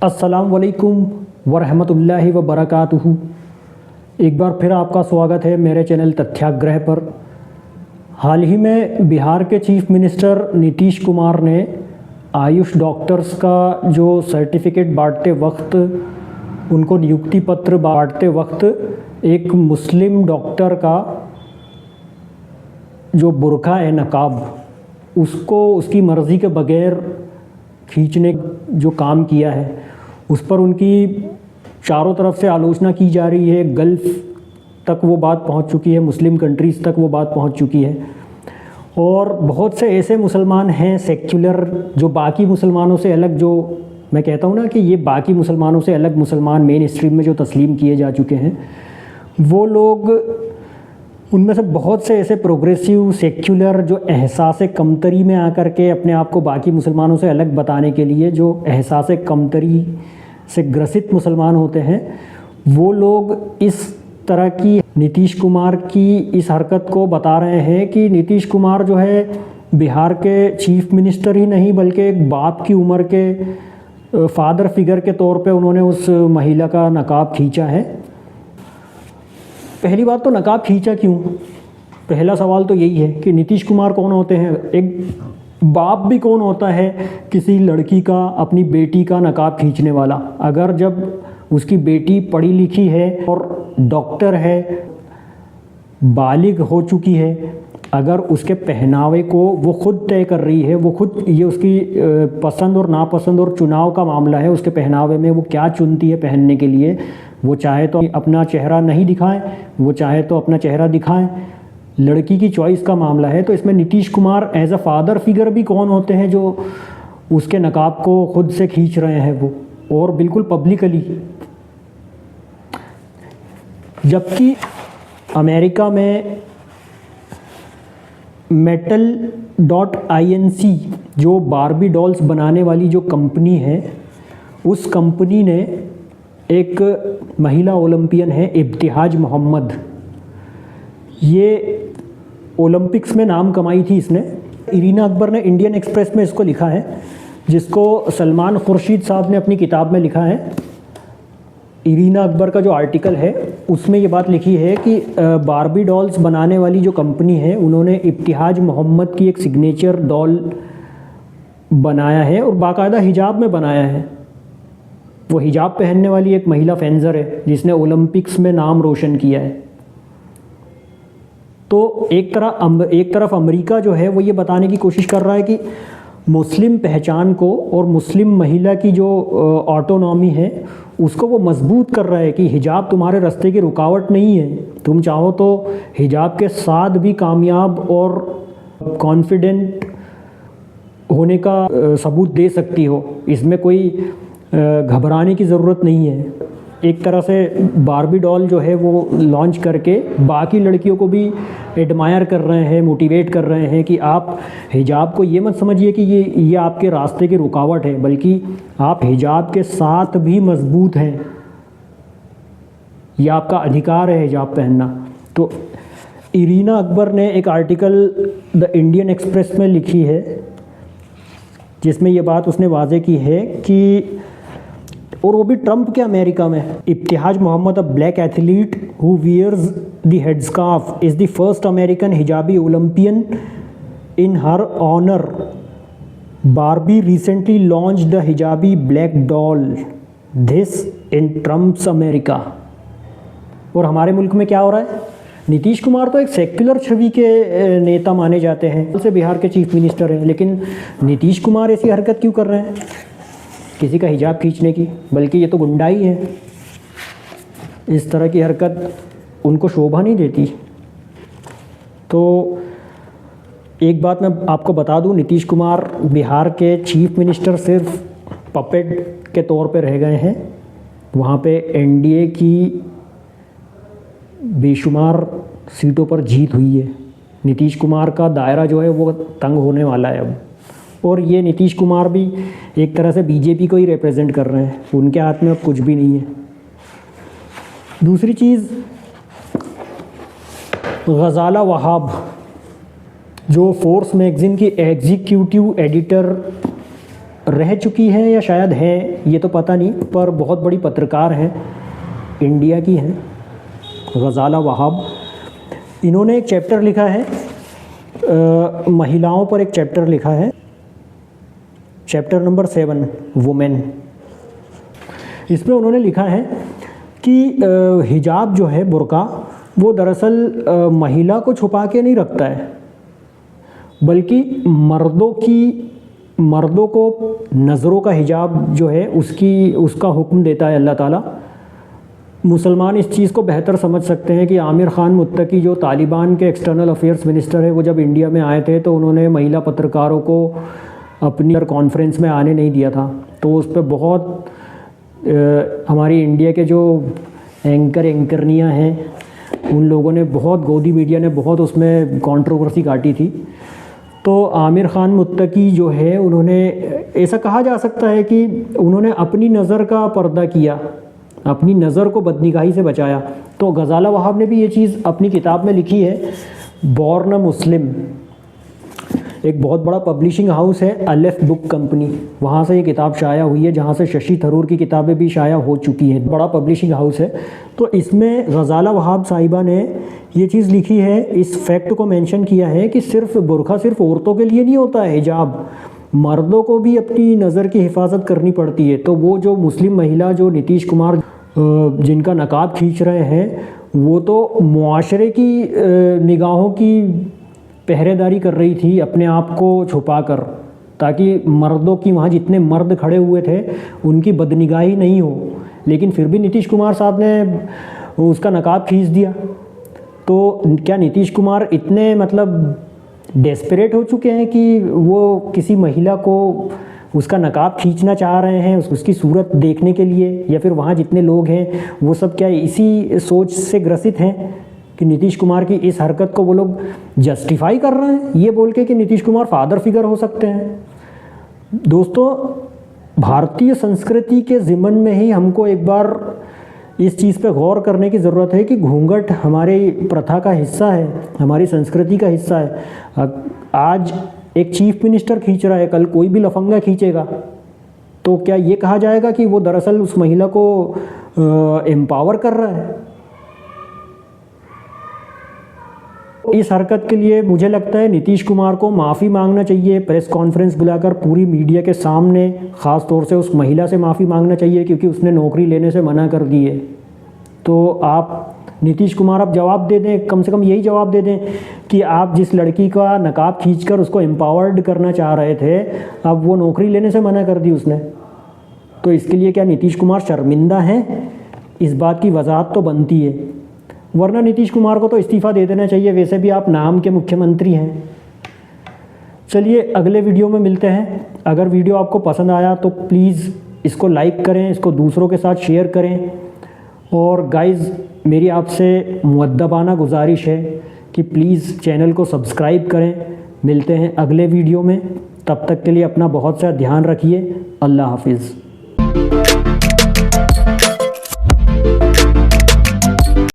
अस्सलाम वालेकुम वरहमतुल्लाहि व बरकातुहू। एक बार फिर आपका स्वागत है मेरे चैनल तथ्याग्रह पर। हाल ही में बिहार के चीफ मिनिस्टर नीतीश कुमार ने आयुष डॉक्टर्स का जो सर्टिफिकेट बांटते वक्त, उनको नियुक्ति पत्र बांटते वक्त एक मुस्लिम डॉक्टर का जो बुर्का है, नकाब, उसको उसकी मर्ज़ी के बगैर खींचने जो काम किया है, उस पर उनकी चारों तरफ से आलोचना की जा रही है। गल्फ़ तक वो बात पहुंच चुकी है, मुस्लिम कंट्रीज़ तक वो बात पहुंच चुकी है। और बहुत से ऐसे मुसलमान हैं सेक्युलर, जो बाकी मुसलमानों से अलग, जो मैं कहता हूँ ना कि ये बाकी मुसलमानों से अलग मुसलमान मेन स्ट्रीम में जो तस्लीम किए जा चुके हैं, वो लोग, उनमें से बहुत से ऐसे प्रोग्रेसिव सेक्युलर जो एहसास कमतरी में आकर के अपने आप को बाकी मुसलमानों से अलग बताने के लिए जो एहसास कमतरी से ग्रसित मुसलमान होते हैं, वो लोग इस तरह की नीतीश कुमार की इस हरकत को बता रहे हैं कि नीतीश कुमार जो है बिहार के चीफ मिनिस्टर ही नहीं बल्कि एक बाप की उम्र के फादर फिगर के तौर पे उन्होंने उस महिला का नकाब खींचा है। पहली बात तो नकाब खींचा क्यों? पहला सवाल तो यही है कि नीतीश कुमार कौन होते हैं? एक बाप भी कौन होता है किसी लड़की का, अपनी बेटी का नकाब खींचने वाला? अगर जब उसकी बेटी पढ़ी लिखी है और डॉक्टर है, बालिग हो चुकी है, अगर उसके पहनावे को वो खुद तय कर रही है, वो खुद, ये उसकी पसंद और नापसंद और चुनाव का मामला है, उसके पहनावे में वो क्या चुनती है पहनने के लिए, वो चाहे तो अपना चेहरा नहीं दिखाएं, वो चाहे तो अपना चेहरा दिखाएं, लड़की की चॉइस का मामला है। तो इसमें Nitish Kumar as a father figure भी कौन होते हैं जो उसके नकाब को खुद से खींच रहे हैं वो, और बिल्कुल पब्लिकली। जबकि अमेरिका में metal.inc जो बारबी डॉल्स बनाने वाली जो कंपनी है, उस कंपनी ने एक महिला ओलंपियन है इब्तिहाज मोहम्मद, ये ओलंपिक्स में नाम कमाई थी इसने। इरीना अकबर ने इंडियन एक्सप्रेस में इसको लिखा है, जिसको सलमान खुर्शीद साहब ने अपनी किताब में लिखा है। इरीना अकबर का जो आर्टिकल है उसमें ये बात लिखी है कि बारबी डॉल्स बनाने वाली जो कंपनी है, उन्होंने इब्तिहाज मोहम्मद की एक सिग्नेचर डॉल बनाया है और बाकायदा हिजाब में बनाया है। वो हिजाब पहनने वाली एक महिला फेंसर है जिसने ओलंपिक्स में नाम रोशन किया है। तो एक तरफ अमेरिका जो है वो ये बताने की कोशिश कर रहा है कि मुस्लिम पहचान को और मुस्लिम महिला की जो ऑटोनॉमी है उसको वो मजबूत कर रहा है कि हिजाब तुम्हारे रास्ते की रुकावट नहीं है, तुम चाहो तो हिजाब के साथ भी कामयाब और कॉन्फिडेंट होने का सबूत दे सकती हो, इसमें कोई घबराने की ज़रूरत नहीं है। एक तरह से बारबी डॉल जो है वो लॉन्च करके बाकी लड़कियों को भी एडमायर कर रहे हैं, मोटिवेट कर रहे हैं कि आप हिजाब को ये मत समझिए कि ये आपके रास्ते की रुकावट है, बल्कि आप हिजाब के साथ भी मजबूत हैं, ये आपका अधिकार है हिजाब पहनना। तो इरीना अकबर ने एक आर्टिकल द इंडियन एक्सप्रेस में लिखी है जिसमें ये बात उसने वाजे की है कि, और वो भी ट्रंप के अमेरिका में, Ibtihaj Muhammad, a black athlete who wears the headscarf is the first American hijabi Olympian in her honour. Barbie recently launch the hijabi black doll, this in Trump's America. और हमारे मुल्क में क्या हो रहा है? नीतीश कुमार तो एक सेक्युलर छवि के नेता माने जाते हैं, से बिहार के चीफ मिनिस्टर हैं, लेकिन नीतीश कुमार ऐसी हरकत क्यों कर रहे हैं किसी का हिजाब खींचने की? बल्कि ये तो गुंडाई है, इस तरह की हरकत उनको शोभा नहीं देती। तो एक बात मैं आपको बता दूं, नीतीश कुमार बिहार के चीफ मिनिस्टर सिर्फ पपेट के तौर पे रह गए हैं। वहाँ पे एनडीए की बेशुमार सीटों पर जीत हुई है। नीतीश कुमार का दायरा जो है वो तंग होने वाला है अब, और ये नीतीश कुमार भी एक तरह से बीजेपी को ही रिप्रेजेंट कर रहे हैं, उनके हाथ में अब कुछ भी नहीं है। दूसरी चीज़, गज़ाला वहाब जो फोर्स मैगज़ीन की एग्जीक्यूटिव एडिटर रह चुकी हैं या शायद है, ये तो पता नहीं, पर बहुत बड़ी पत्रकार हैं, इंडिया की हैं, गज़ाला वहाब। इन्होंने एक चैप्टर लिखा है, महिलाओं पर एक चैप्टर लिखा है, चैप्टर नंबर 7 वुमेन। इसमें उन्होंने लिखा है कि हिजाब जो है, बुर्का, वो दरअसल महिला को छुपा के नहीं रखता है, बल्कि मर्दों को नज़रों का हिजाब जो है उसका हुक्म देता है अल्लाह ताला। मुसलमान इस चीज़ को बेहतर समझ सकते हैं कि आमिर ख़ान मुत्तकी जो तालिबान के एक्सटर्नल अफेयर्स मिनिस्टर है, वो जब इंडिया में आए थे तो उन्होंने महिला पत्रकारों को अपनी कॉन्फ्रेंस में आने नहीं दिया था। तो उस पर बहुत हमारी इंडिया के जो एंकरनियाँ हैं उन लोगों ने बहुत, गोदी मीडिया ने बहुत उसमें कंट्रोवर्सी काटी थी। तो आमिर ख़ान मुत्तकी जो है, उन्होंने, ऐसा कहा जा सकता है कि उन्होंने अपनी नज़र का पर्दा किया, अपनी नज़र को बदनिगाही से बचाया। तो गज़ाला वहाब ने भी ये चीज़ अपनी किताब में लिखी है, बॉर्न अ मुस्लिम। एक बहुत बड़ा पब्लिशिंग हाउस है अलेफ बुक कंपनी, वहाँ से ये किताब शाया हुई है, जहाँ से शशि थरूर की किताबें भी शाया हो चुकी हैं, बड़ा पब्लिशिंग हाउस है। तो इसमें गज़ाला वहाब साहिबा ने ये चीज़ लिखी है, इस फैक्ट को मेंशन किया है कि सिर्फ बुर्का सिर्फ औरतों के लिए नहीं होता है हिजाब, मर्दों को भी अपनी नज़र की हिफाजत करनी पड़ती है। तो वो जो मुस्लिम महिला जो नीतीश कुमार जिनका नकाब खींच रहे हैं, वो तो मुआशरे की निगाहों की पहरेदारी कर रही थी अपने आप को छुपाकर, ताकि मर्दों की, वहाँ जितने मर्द खड़े हुए थे उनकी बदनिगाही नहीं हो। लेकिन फिर भी नीतीश कुमार साहब ने उसका नकाब खींच दिया। तो क्या नीतीश कुमार इतने मतलब डेस्परेट हो चुके हैं कि वो किसी महिला को उसका नकाब खींचना चाह रहे हैं उसकी सूरत देखने के लिए, या फिर वहाँ जितने लोग हैं वो सब क्या इसी सोच से ग्रसित हैं कि नीतीश कुमार की इस हरकत को वो लोग जस्टिफाई कर रहे हैं, ये बोल के कि नीतीश कुमार फादर फिगर हो सकते हैं। दोस्तों, भारतीय संस्कृति के ज़िमन में ही हमको एक बार इस चीज़ पे गौर करने की ज़रूरत है कि घूंघट हमारी प्रथा का हिस्सा है, हमारी संस्कृति का हिस्सा है। आज एक चीफ मिनिस्टर खींच रहा है, कल कोई भी लफंगा खींचेगा, तो क्या ये कहा जाएगा कि वो दरअसल उस महिला को एम्पावर कर रहा है? इस हरकत के लिए मुझे लगता है नीतीश कुमार को माफ़ी मांगना चाहिए, प्रेस कॉन्फ्रेंस बुलाकर पूरी मीडिया के सामने, ख़ास तौर से उस महिला से माफ़ी मांगना चाहिए क्योंकि उसने नौकरी लेने से मना कर दी है। तो आप नीतीश कुमार आप जवाब दे दें, कम से कम यही जवाब दे दें कि आप जिस लड़की का नकाब खींचकर उसको एम्पावर्ड करना चाह रहे थे, अब वो नौकरी लेने से मना कर दी उसने। तो इसके लिए क्या नीतीश कुमार शर्मिंदा हैं? इस बात की वजाहत तो बनती है, वरना नीतीश कुमार को तो इस्तीफ़ा दे देना चाहिए, वैसे भी आप नाम के मुख्यमंत्री हैं। चलिए अगले वीडियो में मिलते हैं। अगर वीडियो आपको पसंद आया तो प्लीज़ इसको लाइक करें, इसको दूसरों के साथ शेयर करें, और गाइज़ मेरी आपसे मुअद्दबाना गुजारिश है कि प्लीज़ चैनल को सब्सक्राइब करें। मिलते हैं अगले वीडियो में, तब तक के लिए अपना बहुत सा ध्यान रखिए। अल्लाह हाफिज़।